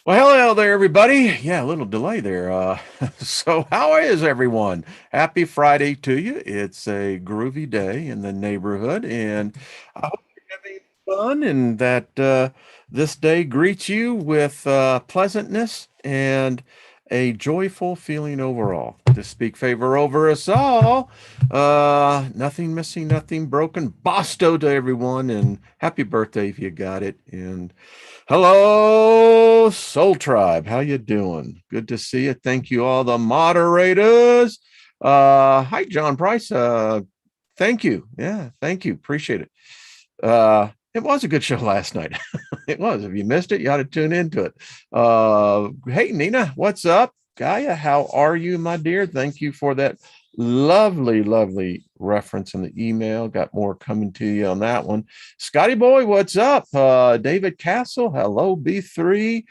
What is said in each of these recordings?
Well, hello there, everybody. Yeah, a little delay there. So how is everyone? Happy Friday to you. It's a groovy day in the neighborhood, and I hope you're having fun and that this day greets you with pleasantness and a joyful feeling overall. To speak favor over us all. Nothing missing, nothing broken. Bosto to everyone, and happy birthday if you got it. And hello, Soul Tribe. How you doing? Good to see you. Thank you, all the moderators. Hi, John Price. Thank you. Yeah, thank you. Appreciate it. It was a good show last night. It was. If you missed it, you ought to tune into it. Hey, Nina, what's up? Gaia, how are you, my dear? Thank you for that lovely, lovely reference in the email. Got more coming to you on that one. Scotty Boy, what's up? David Castle, hello, B3.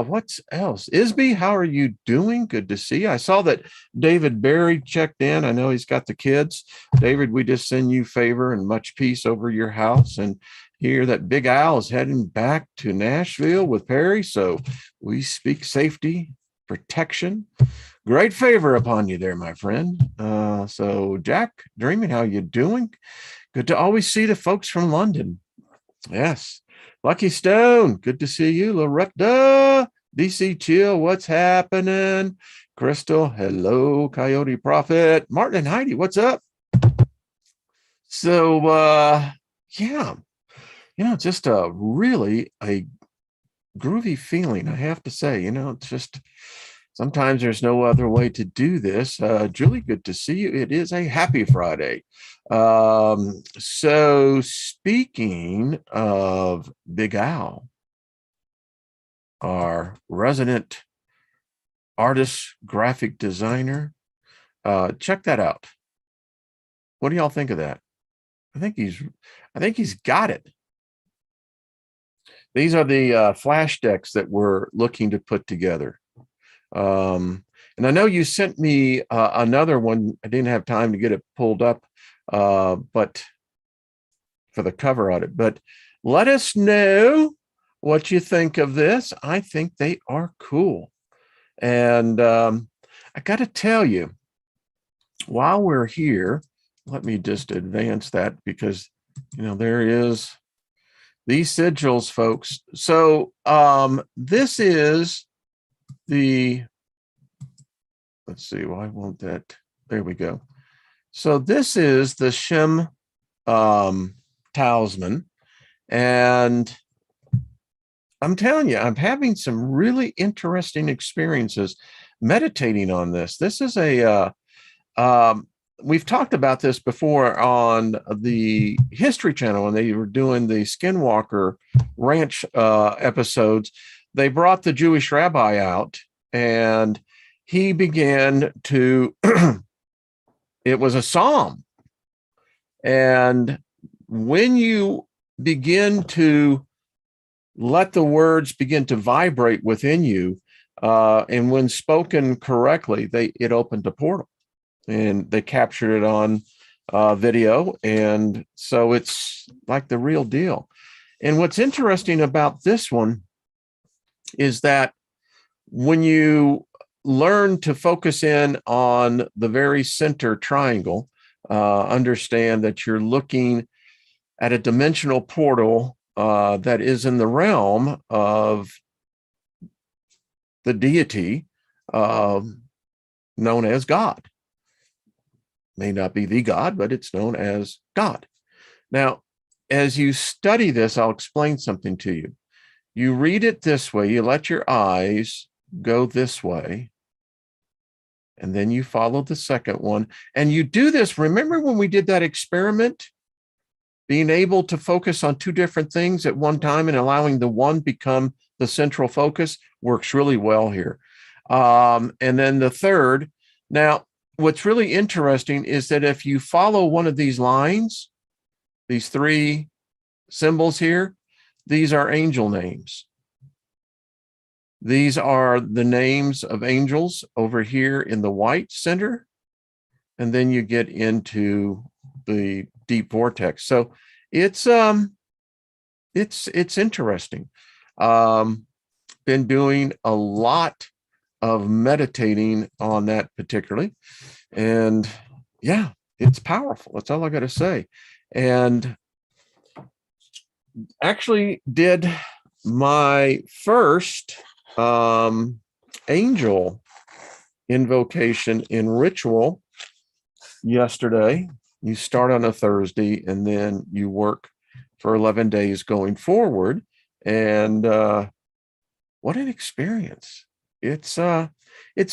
What's else? Isby, how are you doing? Good to see you. I saw that David Barry checked in. I know he's got the kids. David, we just send you favor and much peace over your house. And hear that Big Al is heading back to Nashville with Perry. So we speak safety, protection. Great favor upon you there, my friend. So Jack, Dreaming, how you doing? Good to always see the folks from London. Yes. Lucky Stone, good to see you. Loretta, DC Chill, what's happening? Crystal, hello. Coyote Prophet, Martin and Heidi, what's up? So, yeah, just a groovy feeling, I have to say. It's just sometimes there's no other way to do this. Julie, good to see you. It is a happy Friday. So speaking of Big Al, our resident artist, graphic designer, check that out. What do y'all think of that? I think he's got it. These are the flash decks that we're looking to put together. And I know you sent me another one. I didn't have time to get it pulled up, but for the cover on it. But let us know what you think of this. I think they are cool. And I got to tell you, while we're here, let me just advance that because, there is these sigils, folks. So this is let's see, why won't that? There we go. So this is the Shem talisman. And I'm telling you, I'm having some really interesting experiences meditating on this. This is we've talked about this before on the History Channel when they were doing the Skinwalker Ranch episodes. They brought the Jewish rabbi out and he began to, it was a psalm. And when you begin to let the words begin to vibrate within you, and when spoken correctly, it opened a portal. And they captured it on video. And so it's like the real deal. And what's interesting about this one is that when you learn to focus in on the very center triangle, understand that you're looking at a dimensional portal that is in the realm of the deity known as God. May not be the God, but it's known as God. Now, as you study this, I'll explain something to you. You read it this way, you let your eyes go this way, and then you follow the second one. And you do this, remember when we did that experiment? Being able to focus on two different things at one time and allowing the one become the central focus works really well here. And then the third. Now, what's really interesting is that if you follow one of these lines, these three symbols here, these are angel names. These are the names of angels over here in the white center. And then you get into the deep vortex. So it's interesting. been doing a lot of meditating on that particularly. And yeah, it's powerful. That's all I got to say. And actually did my first angel invocation in ritual yesterday. You start on a Thursday and then you work for 11 days going forward. And what an experience. It's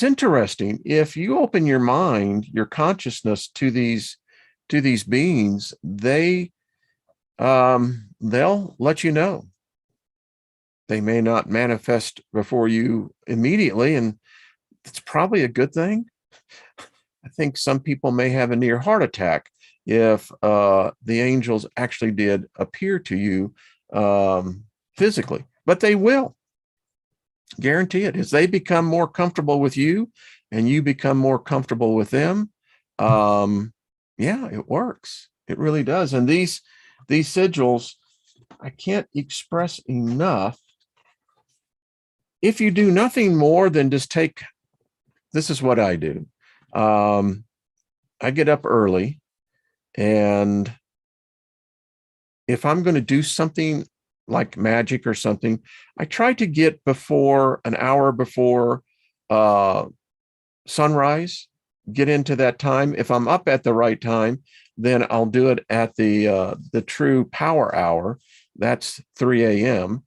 interesting. If you open your mind, your consciousness to these beings, they'll let you know. They may not manifest before you immediately, and it's probably a good thing. I think some people may have a near heart attack if the angels actually did appear to you physically, but they will. Guarantee it. As they become more comfortable with you and you become more comfortable with them, yeah, it works. It really does. And these sigils, I can't express enough. If you do nothing more than just take, this is what I do. I get up early, and if I'm going to do something like Magick or something, I try to get before an hour before sunrise, get into that time. If I'm up at the right time, then I'll do it at the true power hour. That's 3 a.m.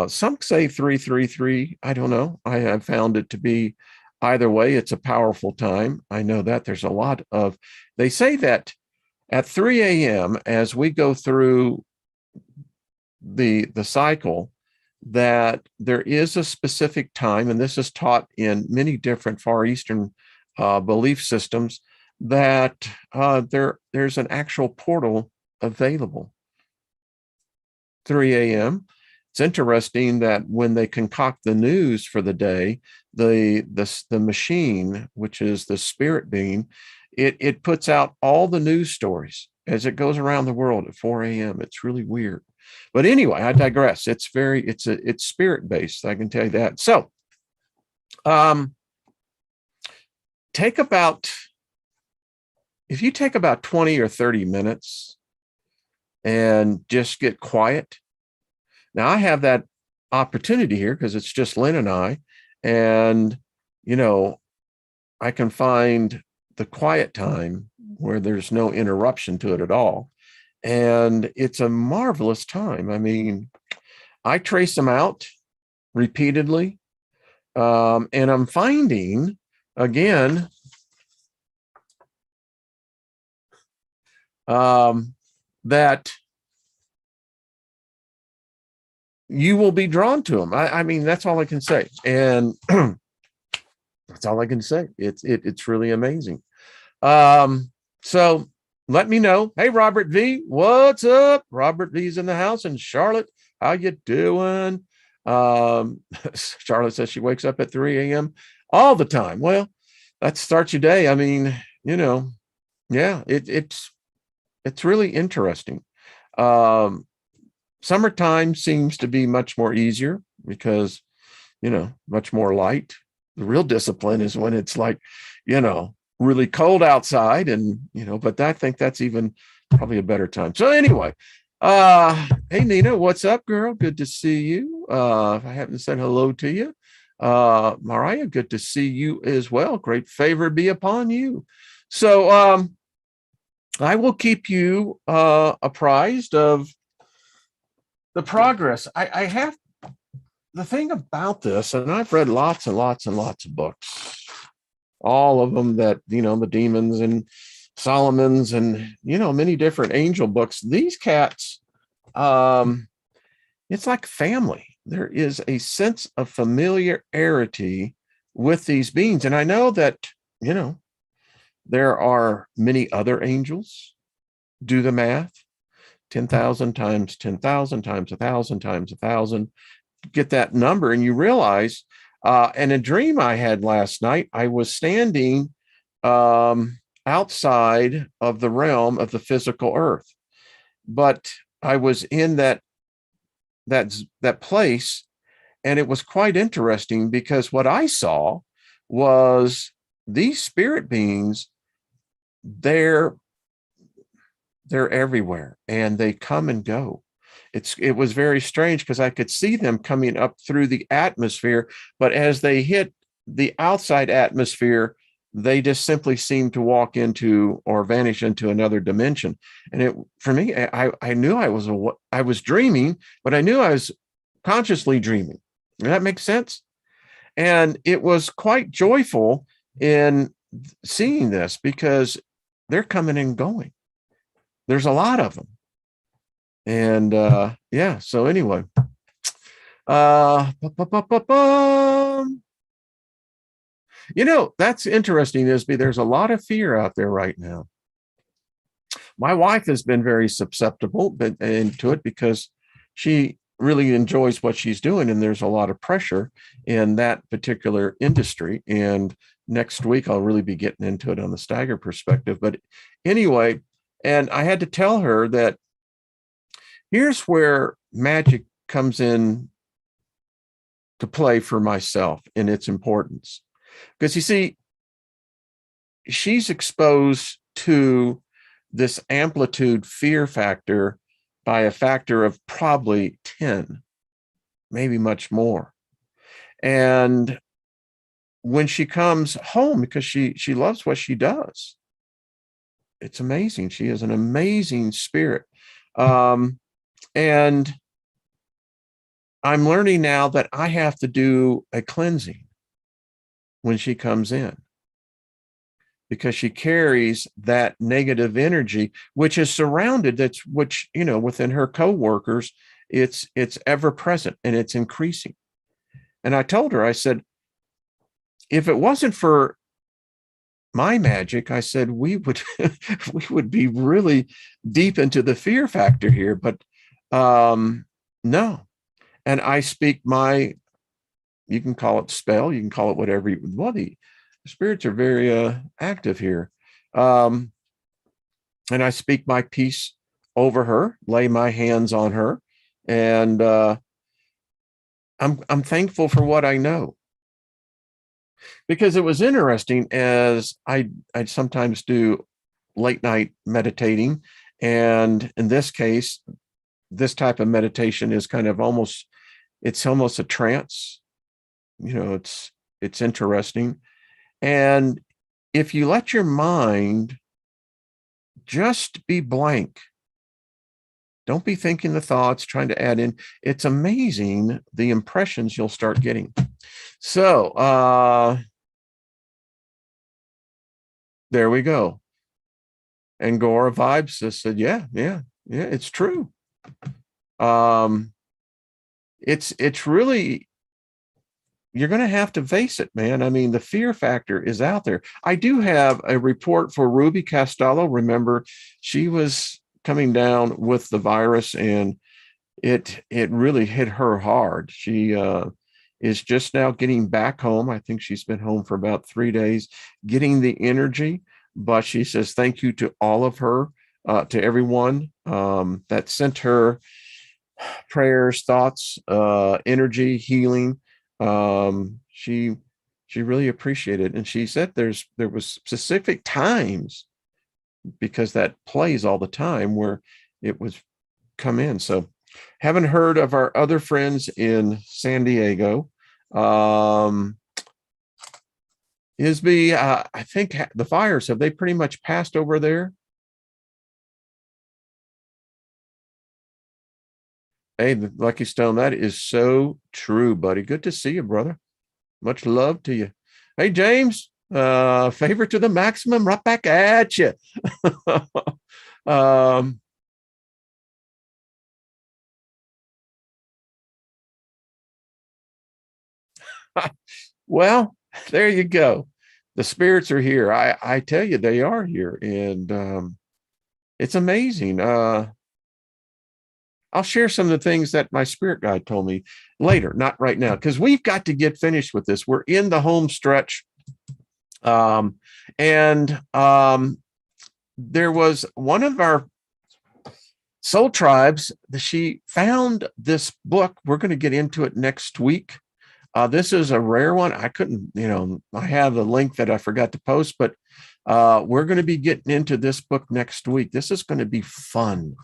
Some say 333. I don't know. I have found it to be either way. It's a powerful time. I know that there's a lot of, they say that at 3 a.m. as we go through the cycle, that there is a specific time, and this is taught in many different Far Eastern belief systems, that there's an actual portal available. 3 a.m. It's interesting that when they concoct the news for the day, the machine, which is the spirit being, it puts out all the news stories as it goes around the world at 4 a.m. It's really weird. But anyway, I digress. It's spirit based. I can tell you that. So, if you take about 20 or 30 minutes and just get quiet. Now I have that opportunity here because it's just Lynn and I, and I can find the quiet time where there's no interruption to it at all. And it's a marvelous time. I mean, I trace them out repeatedly. And I'm finding, again, that you will be drawn to them. I mean, that's all I can say. And that's all I can say. It's really amazing. So let me know. Hey, Robert V, what's up? Robert V's in the house. And Charlotte, how you doing? Charlotte says she wakes up at 3 a.m. all the time. Well, that starts your day. I mean, yeah, it's really interesting. Summertime seems to be much more easier because, much more light. The real discipline is when it's like, really cold outside, and but I think that's even probably a better time. So anyway, hey Nina, what's up, girl? Good to see you. If I haven't said hello to you, Mariah, good to see you as well. Great favor be upon you. So I will keep you apprised of the progress. I have, the thing about this, and I've read lots and lots and lots of books, all of them that, the demons and Solomon's and, many different angel books. These cats, it's like family. There is a sense of familiarity with these beings. And I know that, there are many other angels. Do the math. 10,000 times 10,000 times 1,000 times 1,000. Get that number, and you realize, and a dream I had last night, I was standing outside of the realm of the physical earth, but I was in that place, And it was quite interesting because what I saw was these spirit beings, they're they're everywhere and they come and go. It was very strange because I could see them coming up through the atmosphere, but as they hit the outside atmosphere, they just simply seemed to walk into or vanish into another dimension. And it, for me, I knew I was dreaming, but I knew I was consciously dreaming. Does that make sense? And it was quite joyful in seeing this because they're coming and going. There's a lot of them. And yeah, so anyway, you know, that's interesting, Isby. There's a lot of fear out there right now. My wife has been very susceptible into it because she really enjoys what she's doing, and there's a lot of pressure in that particular industry. And next week, I'll really be getting into it on the Steiger perspective. But anyway, and I had to tell her that here's where magic comes in to play for myself in its importance. Because you see, she's exposed to this amplitude fear factor by a factor of probably 10, maybe much more. And when she comes home, because she loves what she does, it's amazing. She is an amazing spirit. And I'm learning now that I have to do a cleansing when she comes in, because she carries that negative energy, which is surrounded, which, you know, within her coworkers, it's ever present and it's increasing. And I told her, I said, if it wasn't for my magic, I said, we would we would be really deep into the fear factor here, but no. And I speak my, you can call it spell, you can call it whatever you want. The spirits are very active here. And I speak my peace over her, lay my hands on her, and I'm thankful for what I know. Because it was interesting, as I'd sometimes do late night meditating, and in this case, this type of meditation is kind of almost a trance. You know, it's interesting. And if you let your mind just be blank, don't be thinking the thoughts, trying to add in, it's amazing the impressions you'll start getting. So there we go. Angora Vibes just said, yeah, it's true. It's really, you're going to have to face it, man. I mean, the fear factor is out there. I do have a report for Ruby Costello. Remember, she was coming down with the virus, and it really hit her hard. She is just now getting back home. I think she's been home for about 3 days, getting the energy. But she says thank you to all of her, to everyone that sent her prayers, thoughts, energy, healing. She really appreciated it. And she said there was specific times, because that plays all the time, where it was come in. So haven't heard of our other friends in San Diego. Isby, I think the fires, have they pretty much passed over there? Hey, the Lucky Stone, that is so true, buddy. Good to see you, brother. Much love to you. Hey, James, favor to the maximum, right back at you. Well, there you go. The spirits are here. I tell you, they are here. And it's amazing. I'll share some of the things that my spirit guide told me later, not right now, because we've got to get finished with this. We're in the home stretch. And there was one of our Soul Tribes, she found this book. We're going to get into it next week. This is a rare one. I couldn't, I have a link that I forgot to post, but we're going to be getting into this book next week. This is going to be fun.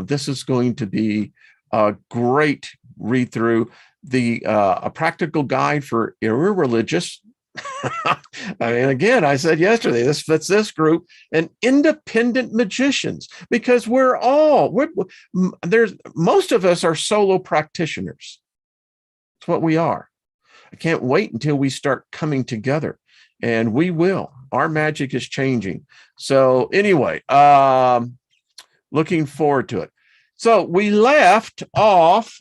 This is going to be a great read through. A practical guide for irreligious. I mean, again, I said yesterday, this fits this group, and independent magicians, because there's most of us are solo practitioners. It's what we are. I can't wait until we start coming together, and we will. Our magic is changing. So anyway, looking forward to it. So we left off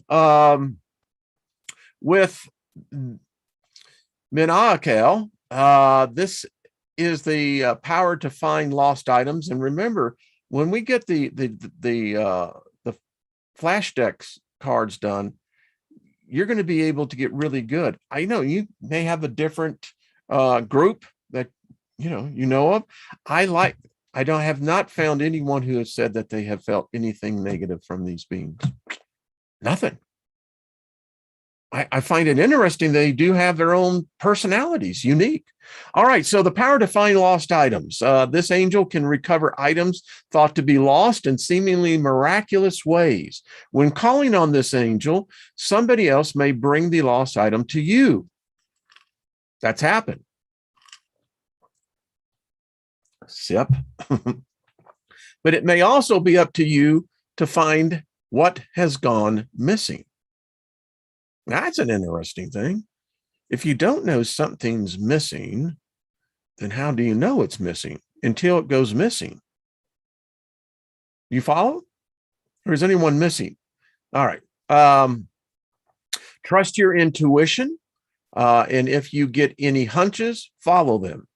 with Minakel. This is the power to find lost items. And remember, when we get the flash decks cards done, you're going to be able to get really good. I know you may have a different group that you know of. I have not found anyone who has said that they have felt anything negative from these beings. Nothing. I find it interesting they do have their own personalities, unique. All right, so the power to find lost items. This angel can recover items thought to be lost in seemingly miraculous ways. When calling on this angel, somebody else may bring the lost item to you. That's happened. Sip. But it may also be up to you to find what has gone missing. That's an interesting thing. If you don't know something's missing, then how do you know it's missing until it goes missing? You follow? Or is anyone missing? All right. Trust your intuition. And if you get any hunches, follow them.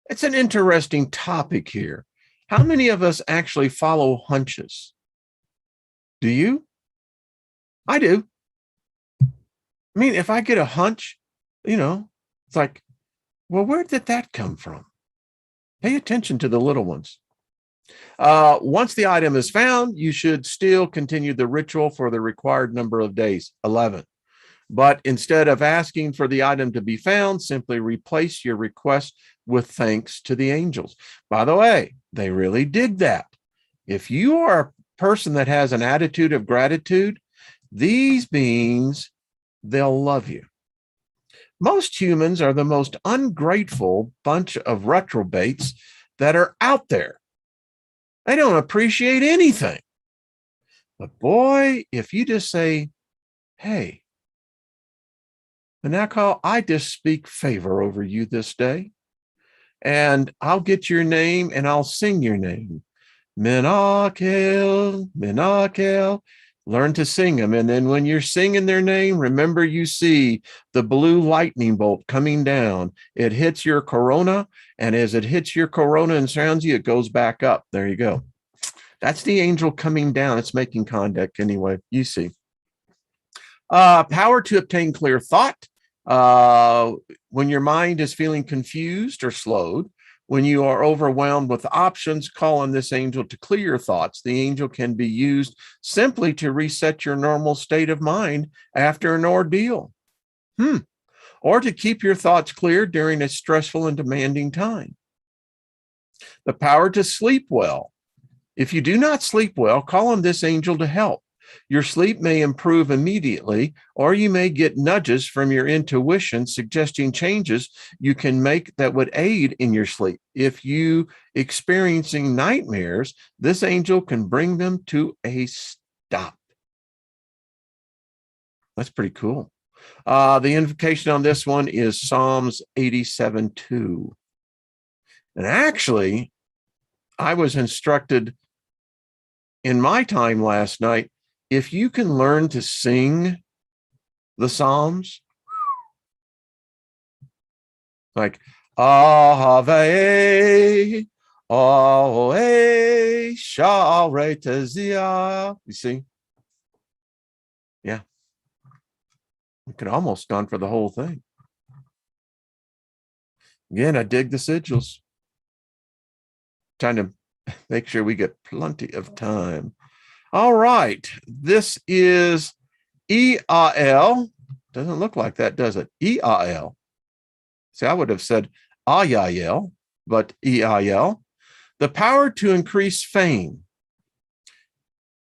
It's an interesting topic here. How many of us actually follow hunches? Do you? I do. I mean, if I get a hunch, it's like, well, where did that come from? Pay attention to the little ones. Once the item is found, you should still continue the ritual for the required number of days, 11. But instead of asking for the item to be found, simply replace your request with thanks to the angels. By the way, they really dig that. If you are a person that has an attitude of gratitude, these beings, they'll love you. Most humans are the most ungrateful bunch of reprobates that are out there. They don't appreciate anything. But boy, if you just say, hey, Manakal, I just speak favor over you this day, and I'll get your name and I'll sing your name. Minakel, Minakel. Learn to sing them. And then when you're singing their name, remember you see the blue lightning bolt coming down. It hits your corona. And as it hits your corona and surrounds you, it goes back up. There you go. That's the angel coming down. It's making contact anyway. You see. Power to obtain clear thought. When your mind is feeling confused or slowed, when you are overwhelmed with options, call on this angel to clear your thoughts. The angel can be used simply to reset your normal state of mind after an ordeal, or to keep your thoughts clear during a stressful and demanding time. The power to sleep well. If you do not sleep well, call on this angel to help. Your sleep may improve immediately, or you may get nudges from your intuition suggesting changes you can make that would aid in your sleep. If you experiencing nightmares, this angel can bring them to a stop. That's pretty cool. The invocation on this one is Psalms 87:2. And actually, I was instructed in my time last night, if you can learn to sing the Psalms, like Ahave, Oe, Sharetazia. You see? Yeah. We could almost gone for the whole thing. Again, I dig the sigils. Trying to Make sure we get plenty of time. All right. This is EIL. Doesn't look like that, does it? EIL. See, I would have said AIL, but EIL. The power to increase fame.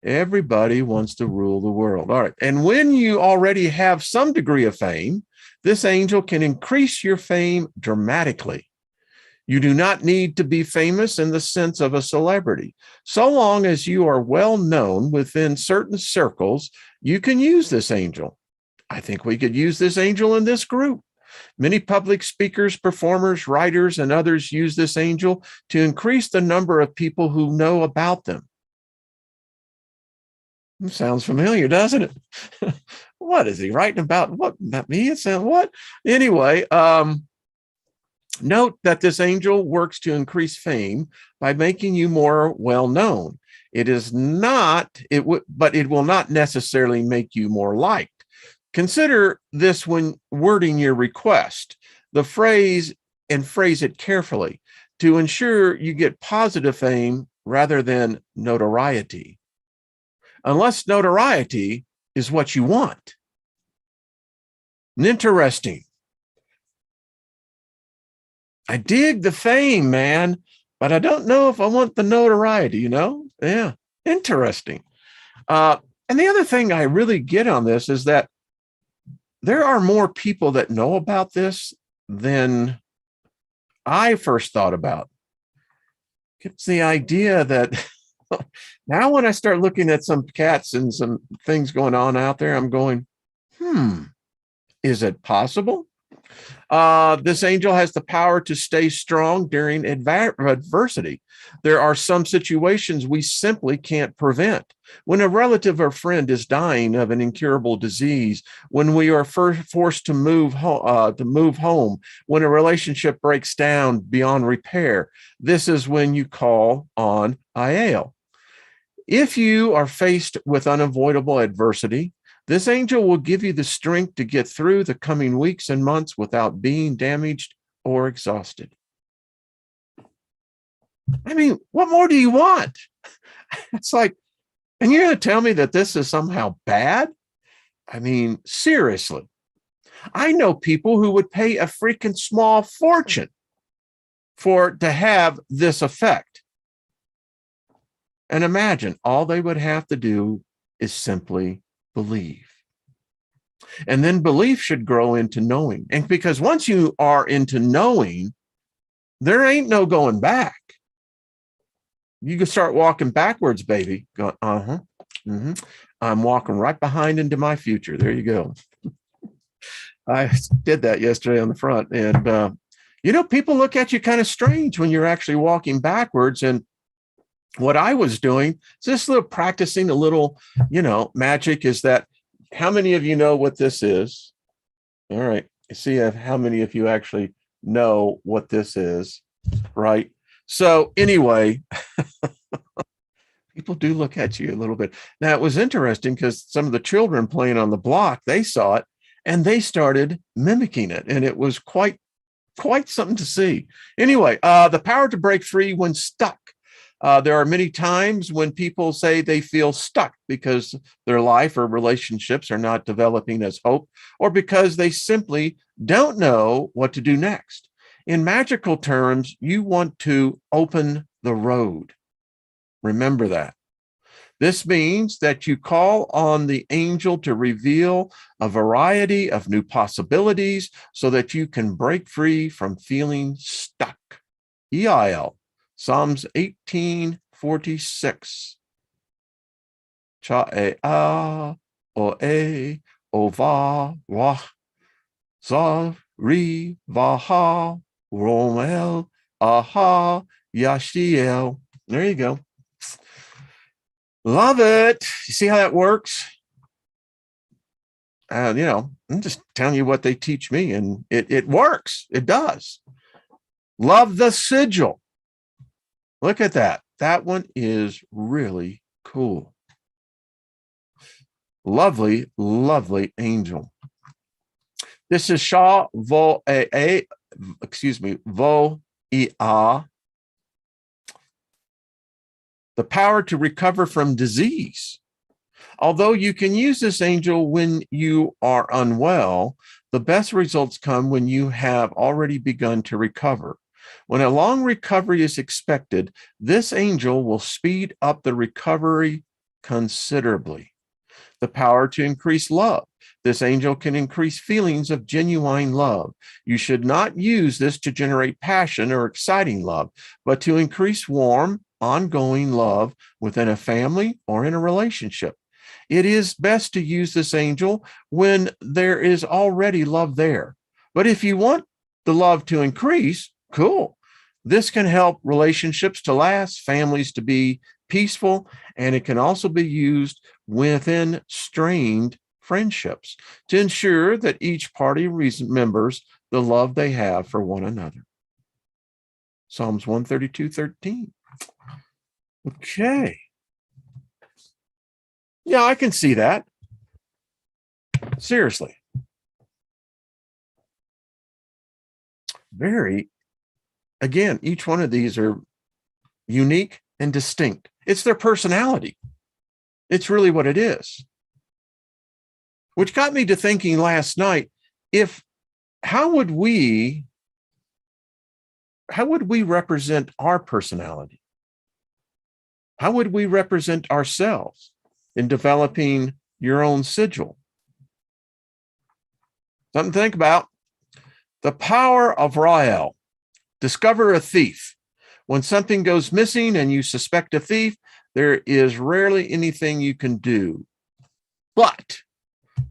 Everybody wants to rule the world. All right. And when you already have some degree of fame, this angel can increase your fame dramatically. You do not need to be famous in the sense of a celebrity. So long as you are well known within certain circles, you can use this angel. I think we could use this angel in this group. Many public speakers, performers, writers, and others use this angel to increase the number of people who know about them. It sounds familiar, doesn't it? What is he writing about? What about me? It sounds what? Anyway, note that this angel works to increase fame by making you more well known. It is not, but it will not necessarily make you more liked. Consider this when wording your request. The phrase and phrase it carefully to ensure you get positive fame rather than notoriety. Unless notoriety is what you want. Interesting. I dig the fame, man, but I don't know if I want the notoriety, Yeah, interesting. And the other thing I really get on this is that there are more people that know about this than I first thought about. It's the idea that now when I start looking at some cats and some things going on out there, I'm going, is it possible? This angel has the power to stay strong during adversity. There are some situations we simply can't prevent. When a relative or friend is dying of an incurable disease, when we are forced to move home, when a relationship breaks down beyond repair, this is when you call on IAL. If you are faced with unavoidable adversity, this angel will give you the strength to get through the coming weeks and months without being damaged or exhausted. I mean, what more do you want? It's like, and you're going to tell me that this is somehow bad? I mean, seriously. I know people who would pay a freaking small fortune to have this effect. And imagine all they would have to do is simply believe. And then belief should grow into knowing. And because once you are into knowing, there ain't no going back. You can start walking backwards, baby. Go, I'm walking right behind into my future. There you go. I did that yesterday on the front. And, people look at you kind of strange when you're actually walking backwards. And what I was doing is this little practicing a little, magic is that. How many of you know what this is? All right. See how many of you actually know what this is, right? So anyway, people do look at you a little bit. Now, it was interesting because some of the children playing on the block, they saw it and they started mimicking it. And it was quite something to see. Anyway, the power to break free when stuck. There are many times when people say they feel stuck because their life or relationships are not developing as hoped, or because they simply don't know what to do next. In magical terms, you want to open the road. Remember that. This means that you call on the angel to reveal a variety of new possibilities so that you can break free from feeling stuck. EIL. Psalms 18:46. Cha-e-a, o-e, o-va, wah, za, ri, va-ha, romel, aha, yashiel. There you go. Love it. You see how that works? I'm just telling you what they teach me, and it works. It does. Love the sigil. Look at that. That one is really cool. Lovely, lovely angel. This is Sha Vo A, Vo Ia. the power to recover from disease. Although you can use this angel when you are unwell, the best results come when you have already begun to recover. When a long recovery is expected, this angel will speed up the recovery considerably. The power to increase love. This angel can increase feelings of genuine love. You should not use this to generate passion or exciting love, but to increase warm, ongoing love within a family or in a relationship. It is best to use this angel when there is already love there. But if you want the love to increase, cool. This can help relationships to last, families to be peaceful, and it can also be used within strained friendships to ensure that each party remembers the love they have for one another. Psalms 132:13. Okay. Yeah, I can see that. Seriously. Again, each one of these are unique and distinct. It's their personality. It's really what it is. Which got me to thinking last night, how would we represent our personality? How would we represent ourselves in developing your own sigil? Something to think about. The power of Rael. Discover a thief. When something goes missing and you suspect a thief, there is rarely anything you can do. But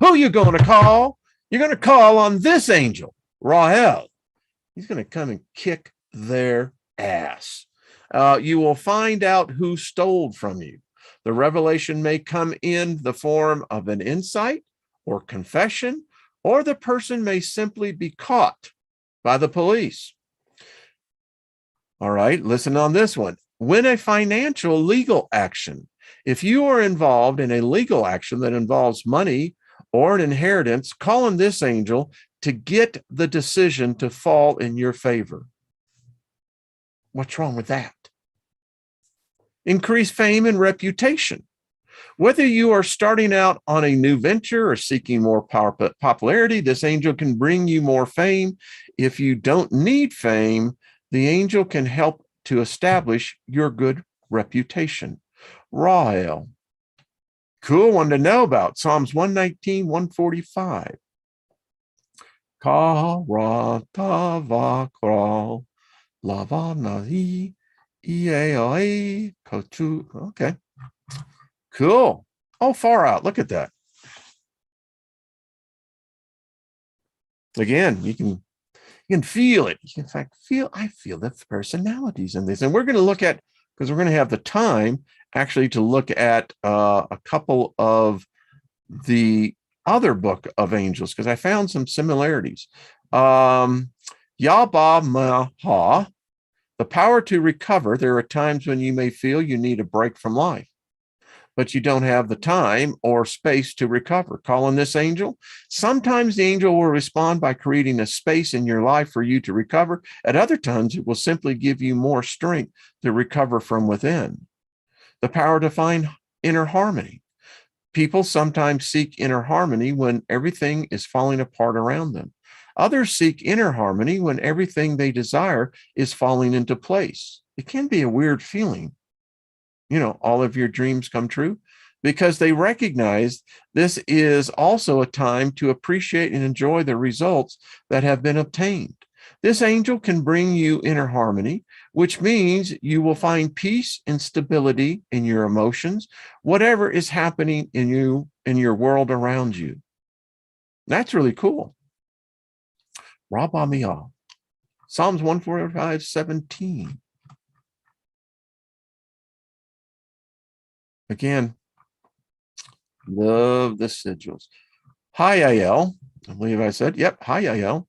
who are you going to call? You're going to call on this angel, Rael. He's going to come and kick their ass. You will find out who stole from you. The revelation may come in the form of an insight or confession, or the person may simply be caught by the police. All right, listen on this one. When a financial legal action, if you are involved in a legal action that involves money or an inheritance, call on this angel to get the decision to fall in your favor. What's wrong with that? Increase fame and reputation. Whether you are starting out on a new venture or seeking more popularity, this angel can bring you more fame. If you don't need fame, the angel can help to establish your good reputation. Rael. Cool one to know about. Psalms 119, 145. Karatavakral lavanahi iai kotu. Okay. Cool. Oh, far out. Look at that. Again, you can feel it. You can, in fact, I feel the personalities in this. And we're going to look at, because we're going to have the time actually to look at a couple of the other book of angels, because I found some similarities. Yaba Maha, the power to recover. There are times when you may feel you need a break from life, but you don't have the time or space to recover. Call on this angel. Sometimes the angel will respond by creating a space in your life for you to recover. At other times, it will simply give you more strength to recover from within. The power to find inner harmony. People sometimes seek inner harmony when everything is falling apart around them. Others seek inner harmony when everything they desire is falling into place. It can be a weird feeling. All of your dreams come true, because they recognize this is also a time to appreciate and enjoy the results that have been obtained. This angel can bring you inner harmony, which means you will find peace and stability in your emotions, whatever is happening in your world around you. That's really cool. Rabamiyah. Psalms 145:17. Again, love the sigils. Hayayel, I believe I said, yep, Hayayel.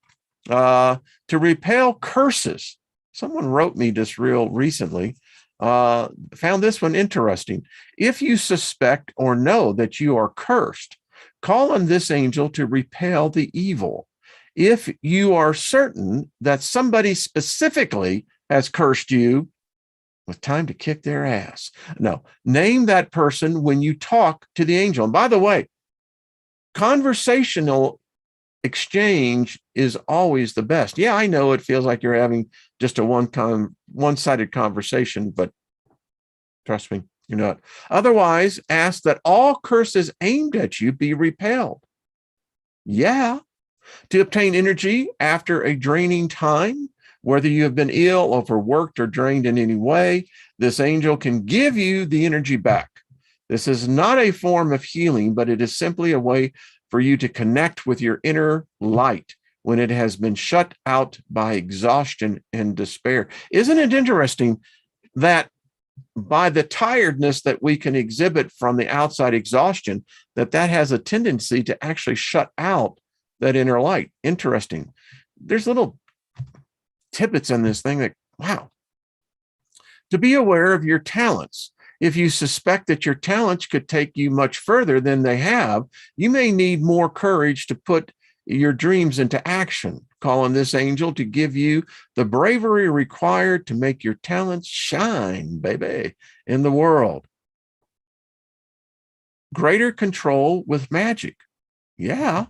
To repel curses. Someone wrote me this real recently. Found this one interesting. If you suspect or know that you are cursed, call on this angel to repel the evil. If you are certain that somebody specifically has cursed you, with time to kick their ass. No, name that person when you talk to the angel. And by the way, conversational exchange is always the best. Yeah, I know it feels like you're having just a one-sided conversation, but trust me, you're not. Otherwise, ask that all curses aimed at you be repelled. Yeah, to obtain energy after a draining time, whether you have been ill, overworked, or drained in any way, this angel can give you the energy back. This is not a form of healing, but it is simply a way for you to connect with your inner light when it has been shut out by exhaustion and despair. Isn't it interesting that by the tiredness that we can exhibit from the outside exhaustion, that has a tendency to actually shut out that inner light? Interesting. There's little tidbits in this thing that, wow. To be aware of your talents. If you suspect that your talents could take you much further than they have, you may need more courage to put your dreams into action. Call on this angel to give you the bravery required to make your talents shine, baby, in the world. Greater control with magic. Yeah.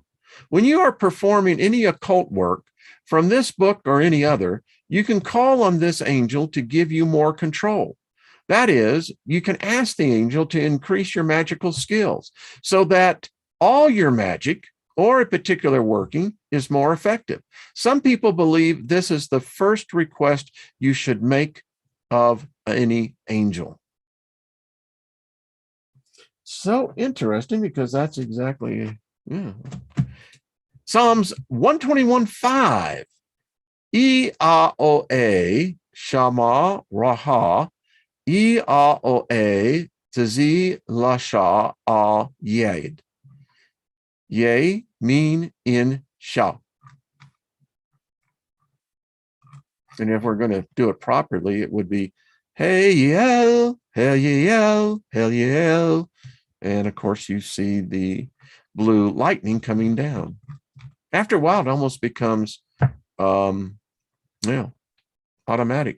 When you are performing any occult work from this book or any other, you can call on this angel to give you more control. That is, you can ask the angel to increase your magical skills so that all your magic or a particular working is more effective. Some people believe this is the first request you should make of any angel. So interesting, because that's exactly, yeah. Psalms 121:5. I-A-O-A, Shama Raha, I-A-O-A, Tazi Lasha A-Yad. Yea, mean in Sha. And if we're going to do it properly, it would be hey yell, hell yell, hell yell. And of course, you see the blue lightning coming down. After a while, it almost becomes automatic.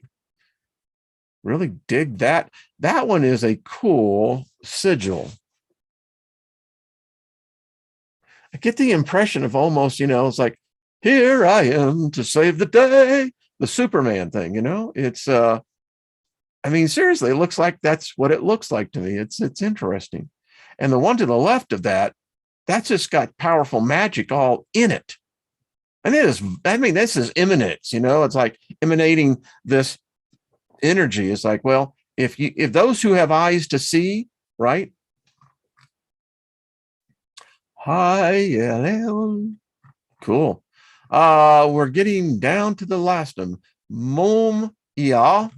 Really dig that. That one is a cool sigil. I get the impression of almost, it's like, here I am to save the day, the Superman thing, it's, seriously, it looks like that's what it looks like to me. It's interesting. And the one to the left of that, that's just got powerful magic all in it. And this is imminence, it's like emanating this energy. It's like, well, if those who have eyes to see, right? Hi, cool. We're getting down to the last one. Mom ia.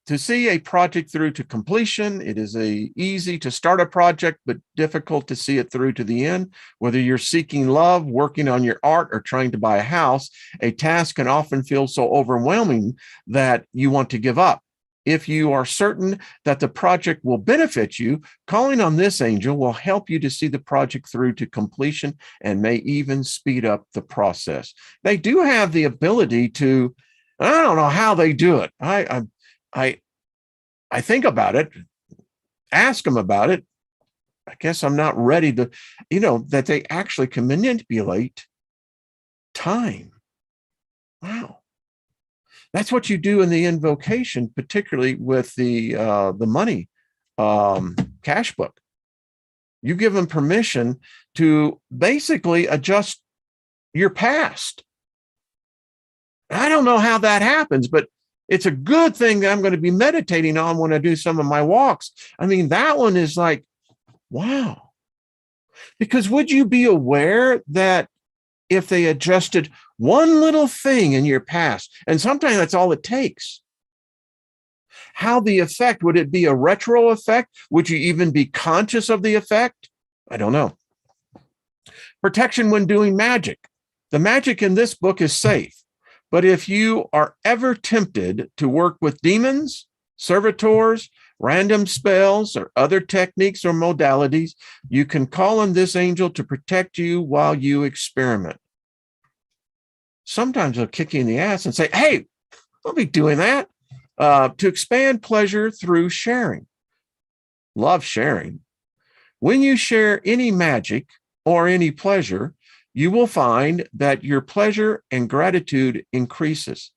To see a project through to completion, it is easy to start a project, but difficult to see it through to the end. Whether you're seeking love, working on your art, or trying to buy a house, a task can often feel so overwhelming that you want to give up. If you are certain that the project will benefit you, calling on this angel will help you to see the project through to completion and may even speed up the process. They do have the ability to, I don't know how they do it. I think about it, ask them about it. I guess I'm not ready to, that they actually can manipulate time. Wow. That's what you do in the invocation, particularly with the money cash book. You give them permission to basically adjust your past. I don't know how that happens, but it's a good thing that I'm going to be meditating on when I do some of my walks. That one is like, wow. Because would you be aware that if they adjusted one little thing in your past, and sometimes that's all it takes, how the effect, would it be a retro effect? Would you even be conscious of the effect? I don't know. Protection when doing magic. The magic in this book is safe. But if you are ever tempted to work with demons, servitors, random spells, or other techniques or modalities, you can call on this angel to protect you while you experiment. Sometimes they'll kick you in the ass and say, hey, don't be doing that. To expand pleasure through sharing. Love sharing. When you share any magic or any pleasure, you will find that your pleasure and gratitude increases.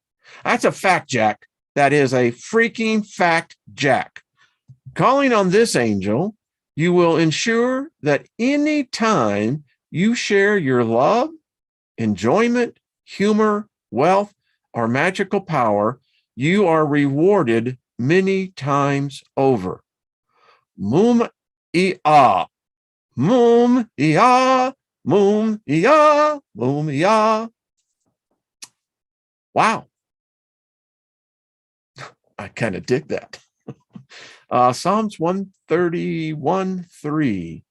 That's a fact, Jack. That is a freaking fact, Jack. Calling on this angel, you will ensure that any time you share your love, enjoyment, humor, wealth, or magical power, you are rewarded many times over. Mum ia, mum ia, mum ia, mum ia. Wow. I kind of dig that. Psalms 131:3.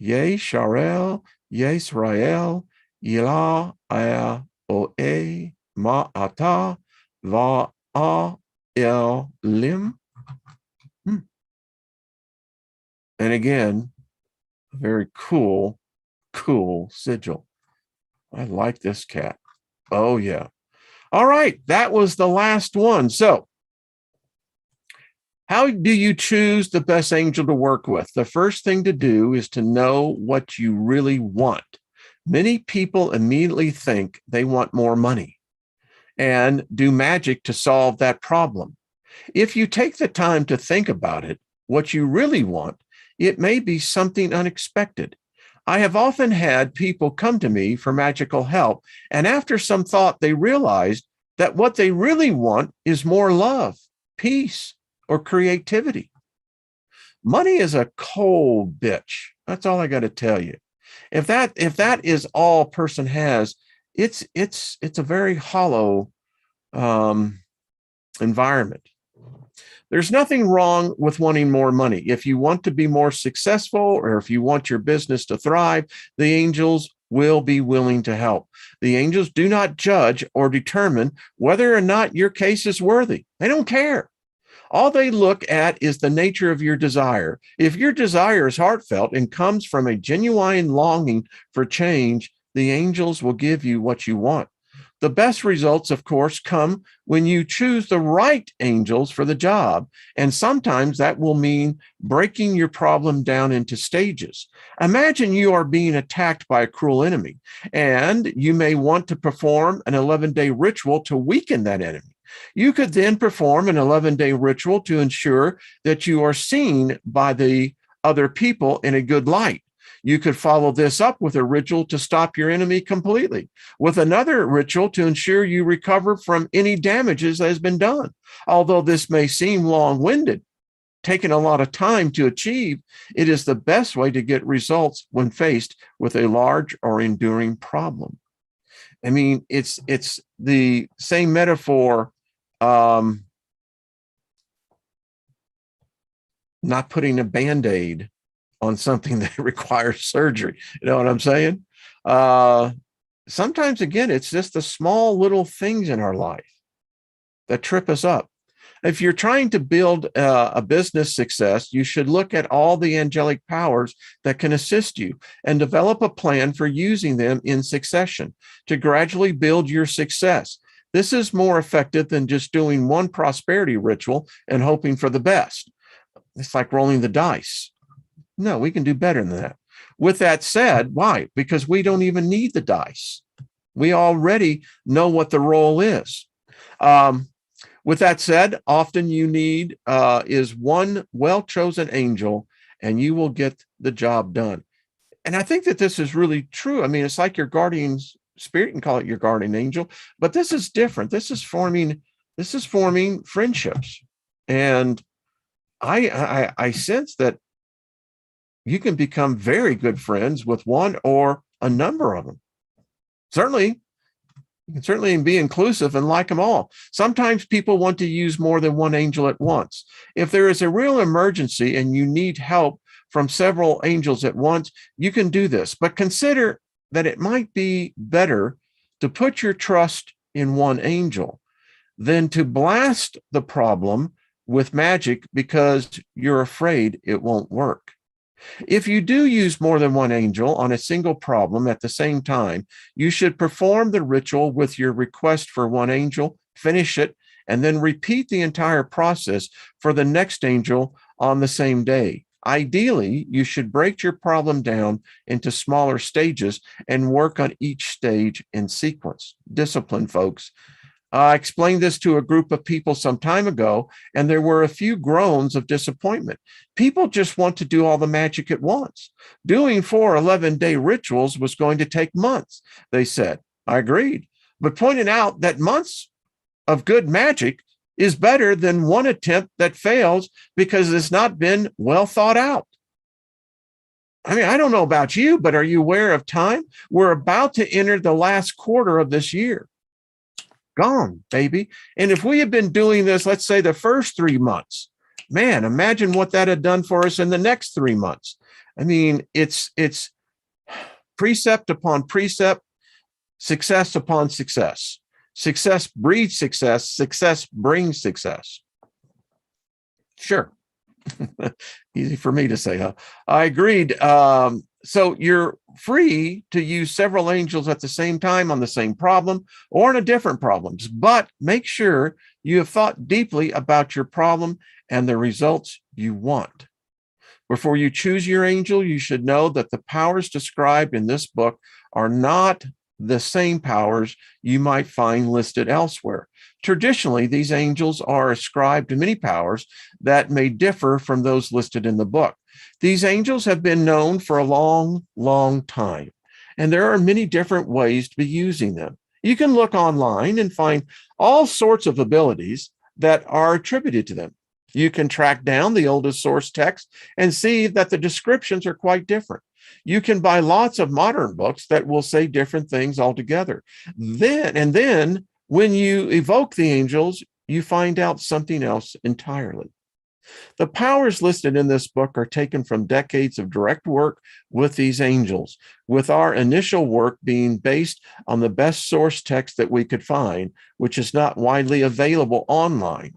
Ye Sharel, Ye Israel, Ilah Oe Ma'ata Va'a Elim. And again, a very cool sigil. I like this cat. Oh, yeah. All right. That was the last one. So, how do you choose the best angel to work with? The first thing to do is to know what you really want. Many people immediately think they want more money and do magic to solve that problem. If you take the time to think about it, what you really want, it may be something unexpected. I have often had people come to me for magical help, and after some thought, they realized that what they really want is more love, peace, or creativity. Money is a cold bitch. That's all I got to tell you. If that is all a person has, it's a very hollow environment. There's nothing wrong with wanting more money. If you want to be more successful, or if you want your business to thrive, the angels will be willing to help. The angels do not judge or determine whether or not your case is worthy. They don't care. All they look at is the nature of your desire. If your desire is heartfelt and comes from a genuine longing for change, the angels will give you what you want. The best results, of course, come when you choose the right angels for the job. And sometimes that will mean breaking your problem down into stages. Imagine you are being attacked by a cruel enemy, and you may want to perform an 11-day ritual to weaken that enemy. You could then perform an 11-day ritual to ensure that you are seen by the other people in a good light. You could follow this up with a ritual to stop your enemy completely, with another ritual to ensure you recover from any damages that has been done. Although this may seem long-winded, taking a lot of time to achieve, it is the best way to get results when faced with a large or enduring problem. I mean, it's the same metaphor. Not putting a Band-Aid on something that requires surgery. You know what I'm saying? Sometimes, again, it's just the small little things in our life that trip us up. If you're trying to build a business success, you should look at all the angelic powers that can assist you and develop a plan for using them in succession to gradually build your success. This is more effective than just doing one prosperity ritual and hoping for the best. It's like rolling the dice. No, we can do better than that. With that said, why? Because we don't even need the dice. We already know what the roll is. With that said, often you need is one well-chosen angel, and you will get the job done. And I think that this is really true. I mean, it's like your guardian spirit, you can call it your guardian angel, but this is different. This is forming friendships. And I sense that you can become very good friends with one or a number of them. Certainly, you can certainly be inclusive and like them all. Sometimes people want to use more than one angel at once. If there is a real emergency and you need help from several angels at once, you can do this. But consider that it might be better to put your trust in one angel than to blast the problem with magic because you're afraid it won't work. If you do use more than one angel on a single problem at the same time, you should perform the ritual with your request for one angel, finish it, and then repeat the entire process for the next angel on the same day. Ideally, you should break your problem down into smaller stages and work on each stage in sequence. Discipline, folks. I explained this to a group of people some time ago, and there were a few groans of disappointment. People just want to do all the magic at once. Doing 4 11-day rituals was going to take months, they said. I agreed, but pointed out that months of good magic is better than one attempt that fails because it's not been well thought out. I mean, I don't know about you, but are you aware of time? We're about to enter the last quarter of this year. Gone, baby. And if we had been doing this, let's say the first 3 months, man, imagine what that had done for us in the next 3 months. I mean, it's precept upon precept, success upon success. Success breeds success. Success brings success. Sure. Easy for me to say, huh? I agreed. So you're free to use several angels at the same time on the same problem or on a different problems, but make sure you have thought deeply about your problem and the results you want. Before you choose your angel, you should know that the powers described in this book are not the same powers you might find listed elsewhere. Traditionally, these angels are ascribed to many powers that may differ from those listed in the book. These angels have been known for a long, long time, and there are many different ways to be using them. You can look online and find all sorts of abilities that are attributed to them. You can track down the oldest source text and see that the descriptions are quite different. You can buy lots of modern books that will say different things altogether. Then, when you evoke the angels, you find out something else entirely. The powers listed in this book are taken from decades of direct work with these angels, with our initial work being based on the best source text that we could find, which is not widely available online.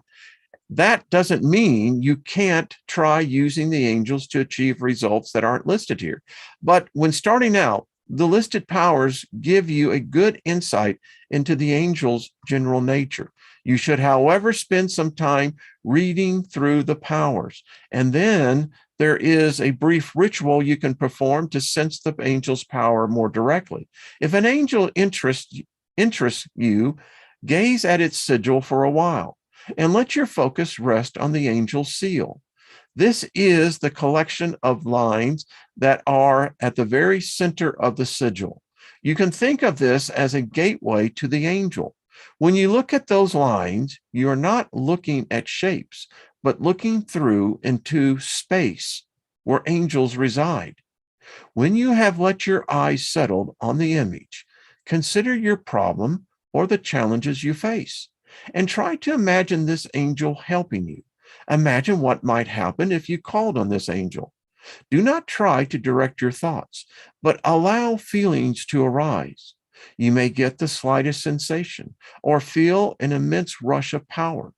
That doesn't mean you can't try using the angels to achieve results that aren't listed here. But when starting out, the listed powers give you a good insight into the angel's general nature. You should, however, spend some time reading through the powers. And then there is a brief ritual you can perform to sense the angel's power more directly. If an angel interests you, gaze at its sigil for a while and let your focus rest on the angel's seal. This is the collection of lines that are at the very center of the sigil. You can think of this as a gateway to the angel. When you look at those lines, you are not looking at shapes, but looking through into space where angels reside. When you have let your eyes settle on the image, consider your problem or the challenges you face, and try to imagine this angel helping you. Imagine what might happen if you called on this angel. Do not try to direct your thoughts, but allow feelings to arise. You may get the slightest sensation or feel an immense rush of power.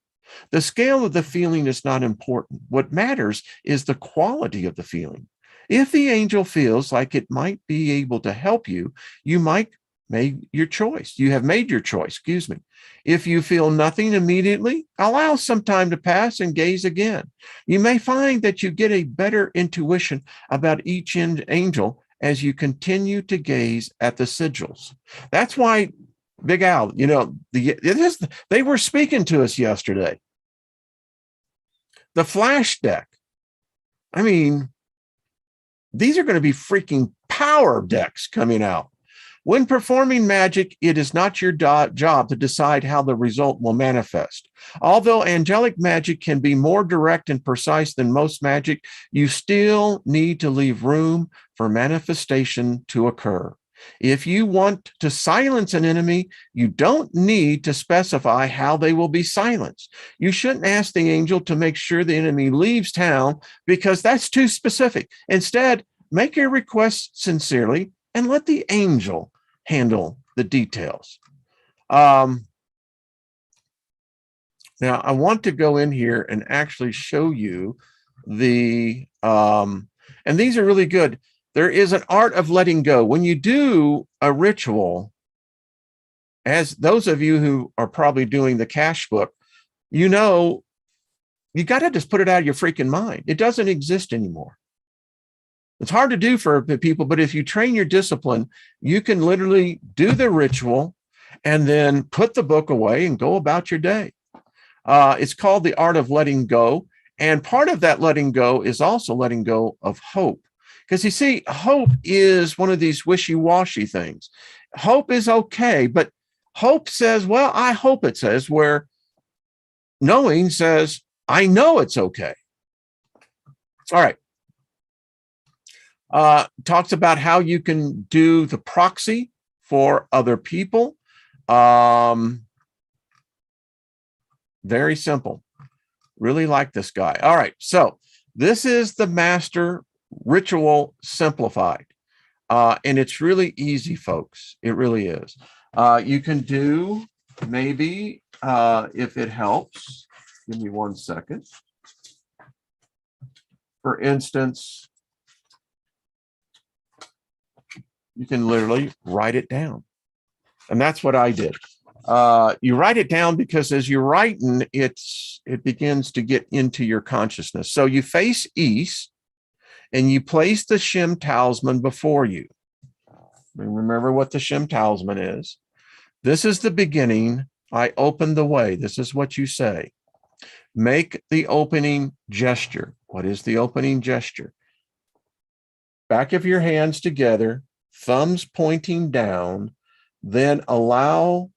The scale of the feeling is not important. What matters is the quality of the feeling. If the angel feels like it might be able to help you, you might make your choice. You have made your choice, excuse me. If you feel nothing immediately, allow some time to pass and gaze again. You may find that you get a better intuition about each angel as you continue to gaze at the sigils. That's why, Big Al, they were speaking to us yesterday. The flash deck. I mean, these are going to be freaking power decks coming out. When performing magic, it is not your job to decide how the result will manifest. Although angelic magic can be more direct and precise than most magic, you still need to leave room for manifestation to occur. If you want to silence an enemy, you don't need to specify how they will be silenced. You shouldn't ask the angel to make sure the enemy leaves town because that's too specific. Instead, make your request sincerely and let the angel handle the details. Now, I want to go in here and actually show you the, and these are really good. There is an art of letting go. When you do a ritual, as those of you who are probably doing the cash book, you know, you got to just put it out of your freaking mind. It doesn't exist anymore. It's hard to do for people, but if you train your discipline, you can literally do the ritual and then put the book away and go about your day. It's called the art of letting go. And part of that letting go is also letting go of hope. Because you see, hope is one of these wishy-washy things. Hope is okay, but hope says, well, I hope it says, where knowing says, I know it's okay. All right. Talks about how you can do the proxy for other people. Very simple. Really like this guy. All right. So this is the Master Ritual Simplified. And it's really easy, folks. It really is. You can do maybe, if it helps, give me 1 second. For instance, you can literally write it down. And that's what I did. You write it down because as you're writing, it begins to get into your consciousness. So you face east and you place the Shem talisman before you. Remember what the Shem talisman is. This is the beginning. I open the way. This is what you say. Make the opening gesture. What is the opening gesture? Back of your hands together, thumbs pointing down, then allow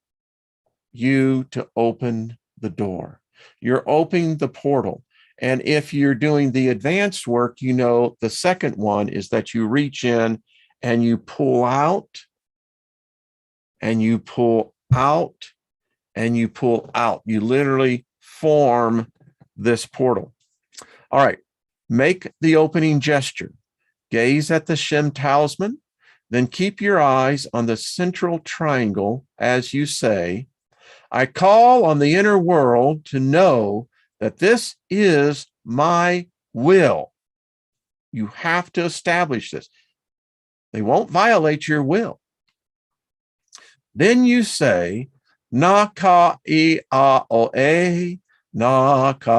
you to open the door. You're opening the portal. And if you're doing the advanced work, you know, the second one is that you reach in and you pull out and you pull out and you pull out. You literally form this portal. All right. Make the opening gesture. Gaze at the Shem talisman. Then keep your eyes on the central triangle as you say, I call on the inner world to know that this is my will. You have to establish this. They won't violate your will. Then you say, Na-ka-i-a-o-a, Na-ka-i-a-o-a,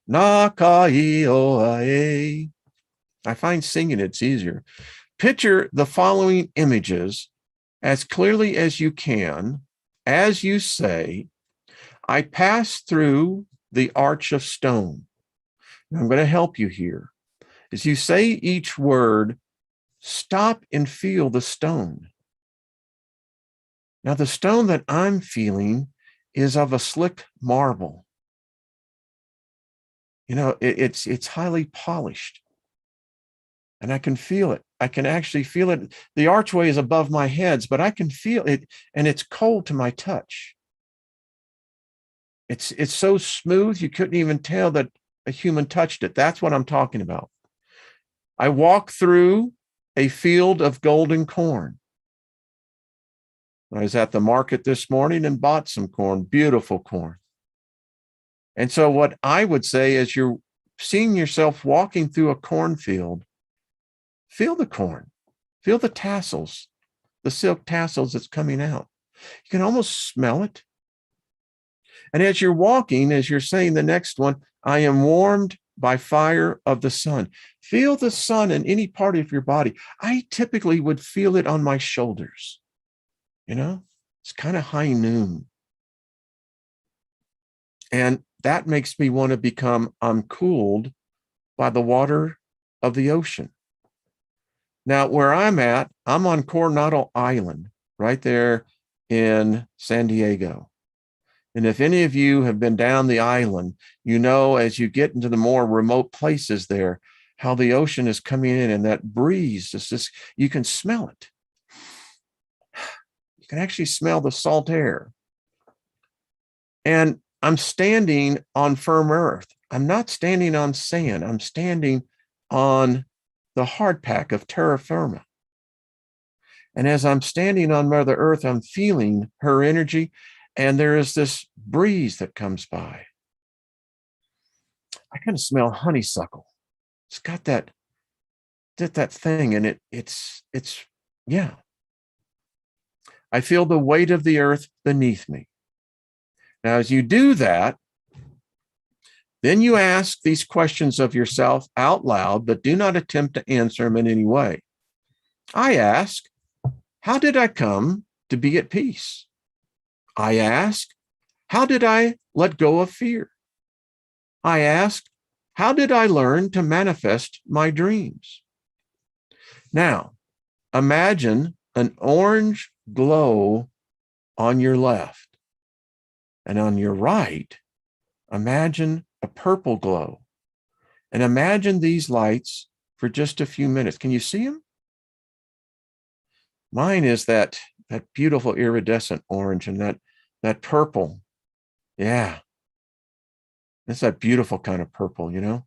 Na-ka-i-o-a. I find singing it's easier. Picture the following images as clearly as you can, as you say, I pass through the arch of stone. Now, I'm going to help you here. As you say each word, stop and feel the stone. Now, the stone that I'm feeling is of a slick marble. You know, it's highly polished. And I can feel it. I can actually feel it. The archway is above my heads, but I can feel it, and it's cold to my touch. It's so smooth, you couldn't even tell that a human touched it. That's what I'm talking about. I walk through a field of golden corn. I was at the market this morning and bought some corn, beautiful corn. And so what I would say is you're seeing yourself walking through a cornfield. Feel the corn, feel the tassels, the silk tassels that's coming out. You can almost smell it. And as you're walking, as you're saying the next one, I am warmed by fire of the sun. Feel the sun in any part of your body. I typically would feel it on my shoulders. You know, it's kind of high noon. And that makes me want to become uncooled by the water of the ocean. Now, where I'm at, I'm on Coronado Island, right there in San Diego. And if any of you have been down the island, you know, as you get into the more remote places there, how the ocean is coming in and that breeze is just, you can smell it. You can actually smell the salt air. And I'm standing on firm earth. I'm not standing on sand. I'm standing on the hard pack of terra firma. And as I'm standing on Mother Earth, I'm feeling her energy. And there is this breeze that comes by. I kind of smell honeysuckle. It's got that thing, and it's yeah. I feel the weight of the earth beneath me. Now, as you do that, then you ask these questions of yourself out loud, but do not attempt to answer them in any way. I ask, how did I come to be at peace? I ask, how did I let go of fear? I ask, how did I learn to manifest my dreams? Now, imagine an orange glow on your left, and on your right, imagine a purple glow. And imagine these lights for just a few minutes. Can you see them? Mine is that beautiful iridescent orange and that purple. Yeah. It's that beautiful kind of purple, you know?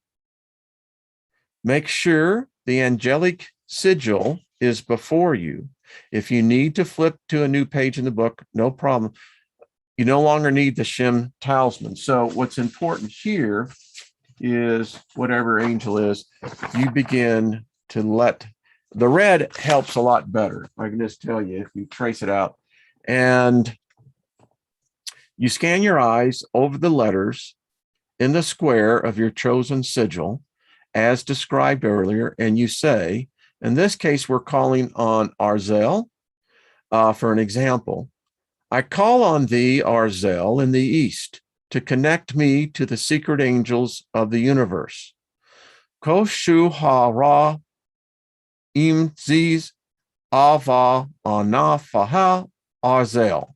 Make sure the angelic sigil is before you. If you need to flip to a new page in the book, no problem. You no longer need the Shem talisman. So what's important here is whatever angel is, you begin to let the red helps a lot better. I can just tell you if you trace it out and you scan your eyes over the letters in the square of your chosen sigil as described earlier, and you say, in this case, we're calling on Arzel for an example. I call on thee, Arzel, in the east to connect me to the secret angels of the universe. Koshu ha-ra imziz ava anafaha Arzel.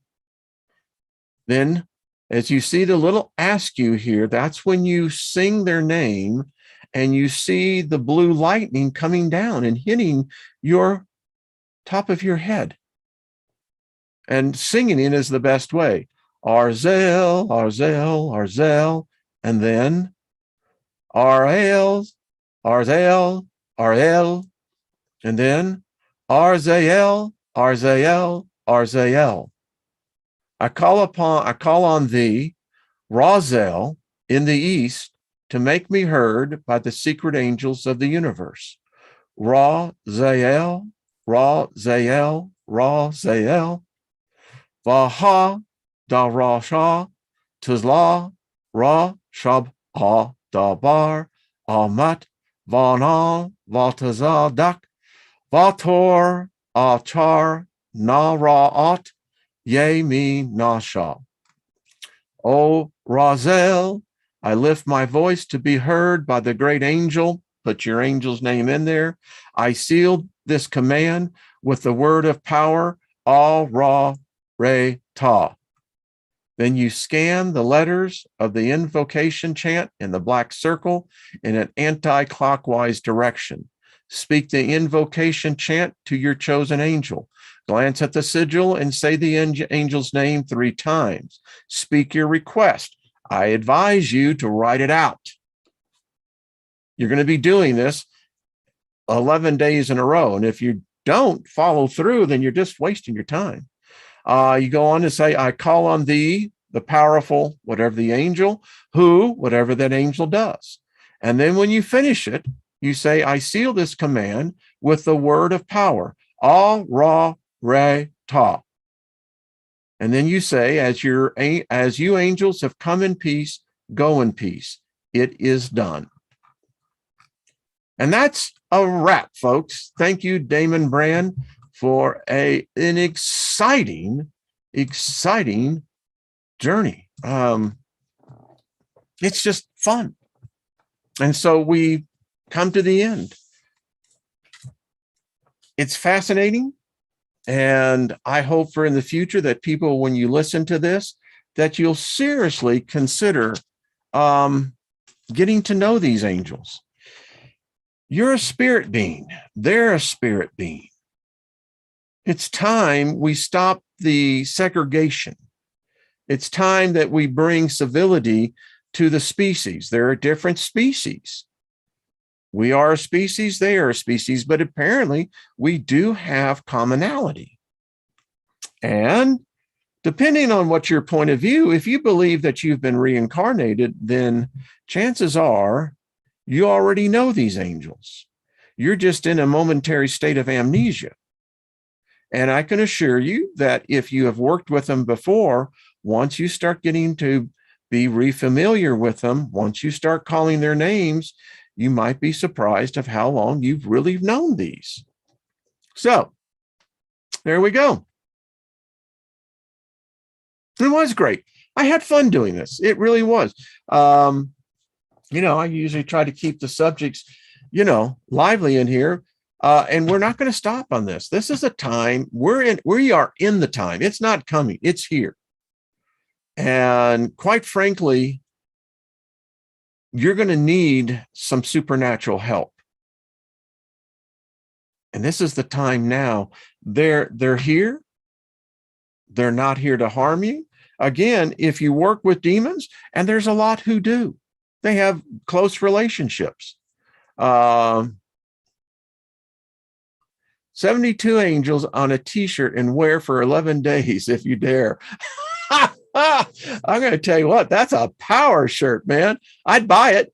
Then, as you see the little askew here, that's when you sing their name and you see the blue lightning coming down and hitting your top of your head. And singing it is the best way. Arzel, Arzel, Arzel, and then Arel, Arzel, Arel, and then Arzael, Arzael, Arzael. I call on thee, Razel, in the east, to make me heard by the secret angels of the universe. Razael, Razael, Razael, Vaha, Darasha, Tizla, Ra, Shab, Ha, Dabar, Amat, Vanan, Valtazadak, Vator, Achar, Naraat, Ye me Nasha. O Razel, I lift my voice to be heard by the great angel. Put your angel's name in there. I sealed this command with the word of power, Al Ra Re Ta. Then you scan the letters of the invocation chant in the black circle in an anti-clockwise direction. Speak the invocation chant to your chosen angel. Glance at the sigil and say the angel's name 3 times. Speak your request. I advise you to write it out. You're going to be doing this 11 days in a row. And if you don't follow through, then you're just wasting your time. You go on to say, I call on thee, the powerful, whatever the angel, who, whatever that angel does. And then when you finish it, you say, I seal this command with the word of power, Ah, Ra, Re, Ta. And then you say, as you angels have come in peace, go in peace. It is done. And that's a wrap, folks. Thank you, Damon Brand, for an exciting journey. It's just fun. And so we come to the end. It's fascinating. And I hope for in the future that people, when you listen to this, that you'll seriously consider getting to know these angels. You're a spirit being. They're a spirit being. It's time we stop the segregation. It's time that we bring civility to the species. There are different species. We are a species, they are a species, but apparently we do have commonality. And depending on what your point of view, if you believe that you've been reincarnated, then chances are you already know these angels. You're just in a momentary state of amnesia. And I can assure you that if you have worked with them before, once you start getting to be refamiliar with them, once you start calling their names, you might be surprised of how long you've really known these. So there we go. It was great. I had fun doing this. It really was. I usually try to keep the subjects, lively in here. And we're not going to stop on this. This is a time we are in the time. It's not coming. It's here. And quite frankly, you're going to need some supernatural help. And this is the time now. They're here. They're not here to harm you. Again, if you work with demons, and there's a lot who do, they have close relationships. 72 angels on a t-shirt and wear for 11 days if you dare. I'm going to tell you what, that's a power shirt, man. I'd buy it.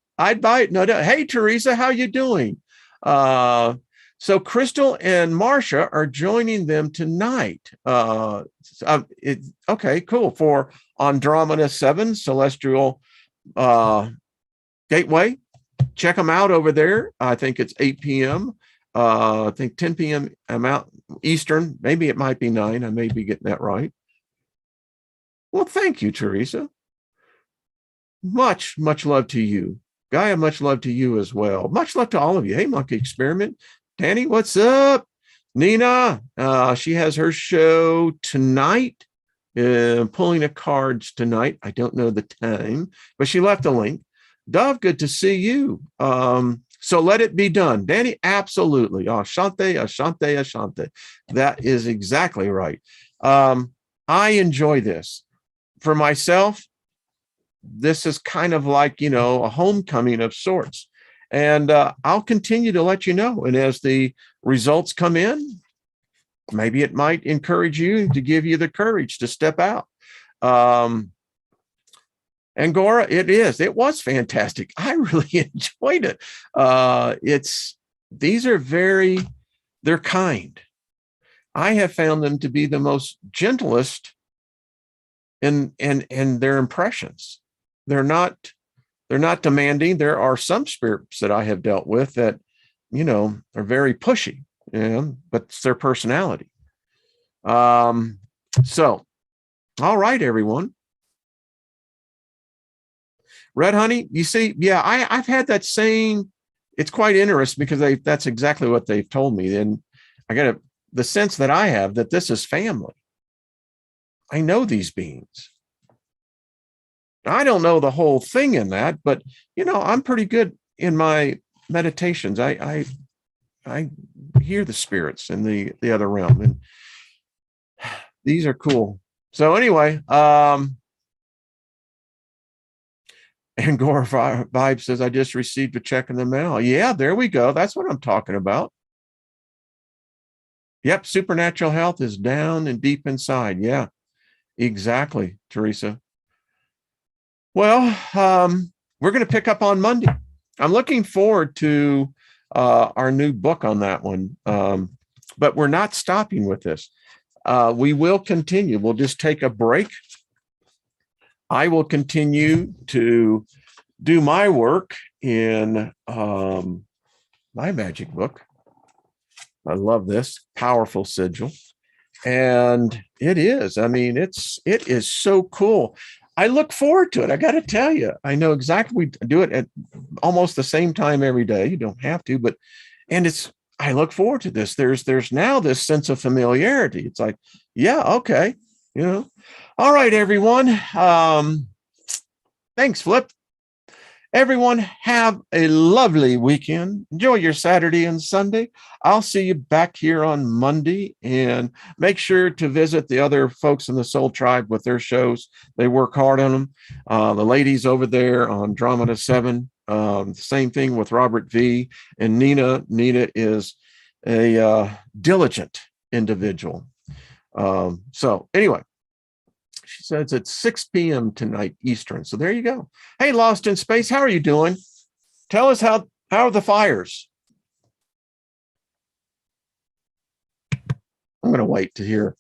No doubt. Hey, Teresa, how you doing? So Crystal and Marsha are joining them tonight. Okay, cool. For Andromeda 7 Celestial Gateway. Check them out over there. I think it's 8 p.m. I think 10 p.m. out Eastern. Maybe it might be 9. I may be getting that right. Well, thank you, Teresa. Much love to you. Gaia, much love to you as well. Much love to all of you. Hey, Monkey Experiment. Danny, what's up? Nina, she has her show tonight, pulling of cards tonight. I don't know the time, but she left a link. Dove, good to see you. So let it be done. Danny, absolutely. Ashante, Ashante, Ashante. That is exactly right. I enjoy this. For myself, this is kind of like, a homecoming of sorts. And I'll continue to let you know. And as the results come in, maybe it might encourage you to give you the courage to step out. Angora, it was fantastic. I really enjoyed it. They're kind. I have found them to be the most gentlest in their impressions. They're not demanding. There are some spirits that I have dealt with that, are very pushy, but it's their personality. So, all right, everyone. Red Honey, you see, yeah, I've had that saying. It's quite interesting because that's exactly what they've told me. And I got the sense that I have that this is family. I know these beings. I don't know the whole thing in that, but I'm pretty good in my meditations. I hear the spirits in the other realm, and these are cool. So anyway, and Gore Vibe says, I just received a check in the mail. Yeah, there we go. That's what I'm talking about. Yep, supernatural health is down and deep inside. Yeah, exactly, Teresa. Well, we're going to pick up on Monday. I'm looking forward to our new book on that one. But we're not stopping with this. We will continue. We'll just take a break. I will continue to do my work in my Magick book. I love this powerful sigil. And it is. I mean, it is so cool. I look forward to it. I got to tell you, I know exactly. We do it at almost the same time every day. You don't have to, I look forward to this. There's now this sense of familiarity. It's like, yeah, okay. All right, everyone. Thanks, Flip. Everyone, have a lovely weekend. Enjoy your Saturday and Sunday. I'll see you back here on Monday, and make sure to visit the other folks in the Soul Tribe with their shows. They work hard on them. The ladies over there on Andromeda 7, same thing with Robert V. and Nina. Nina is a diligent individual. So anyway, she says it's 6 p.m. tonight Eastern. So there you go. Hey, Lost in Space, how are you doing? Tell us how are the fires? I'm going to wait to hear.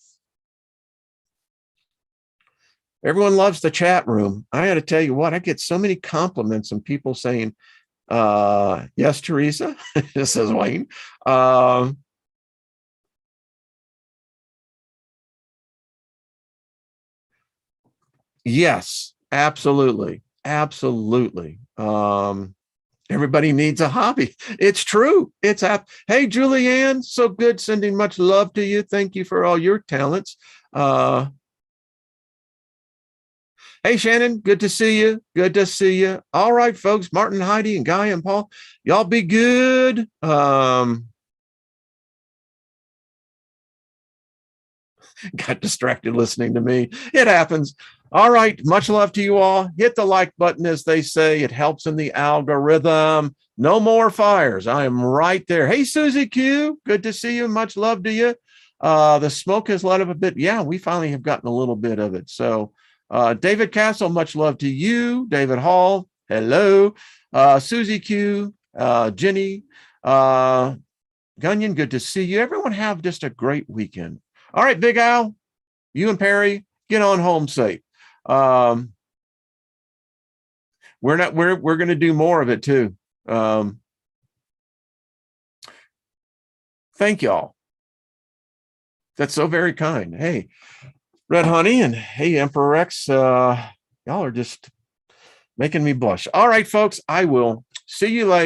Everyone loves the chat room. I got to tell you what, I get so many compliments and people saying, yes, Teresa, this is Wayne. Yes, absolutely. Absolutely. Everybody needs a hobby. It's true. Hey, Julianne, so good. Sending much love to you. Thank you for all your talents. Hey, Shannon, good to see you. Good to see you. All right, folks, Martin, Heidi, and Guy and Paul, y'all be good. Got distracted listening to me. It happens. All right. Much love to you all. Hit the like button, as they say. It helps in the algorithm. No more fires. I am right there. Hey, Susie Q. Good to see you. Much love to you. The smoke has let up a bit. Yeah, we finally have gotten a little bit of it. So, David Castle, much love to you. David Hall, hello. Susie Q, Jenny, Gunyon, good to see you. Everyone have just a great weekend. All right, Big Al, you and Perry, get on home safe. We're going to do more of it too. Thank y'all. That's so very kind. Hey, Red Honey, and hey, Emperor X, y'all are just making me blush. All right, folks, I will see you later.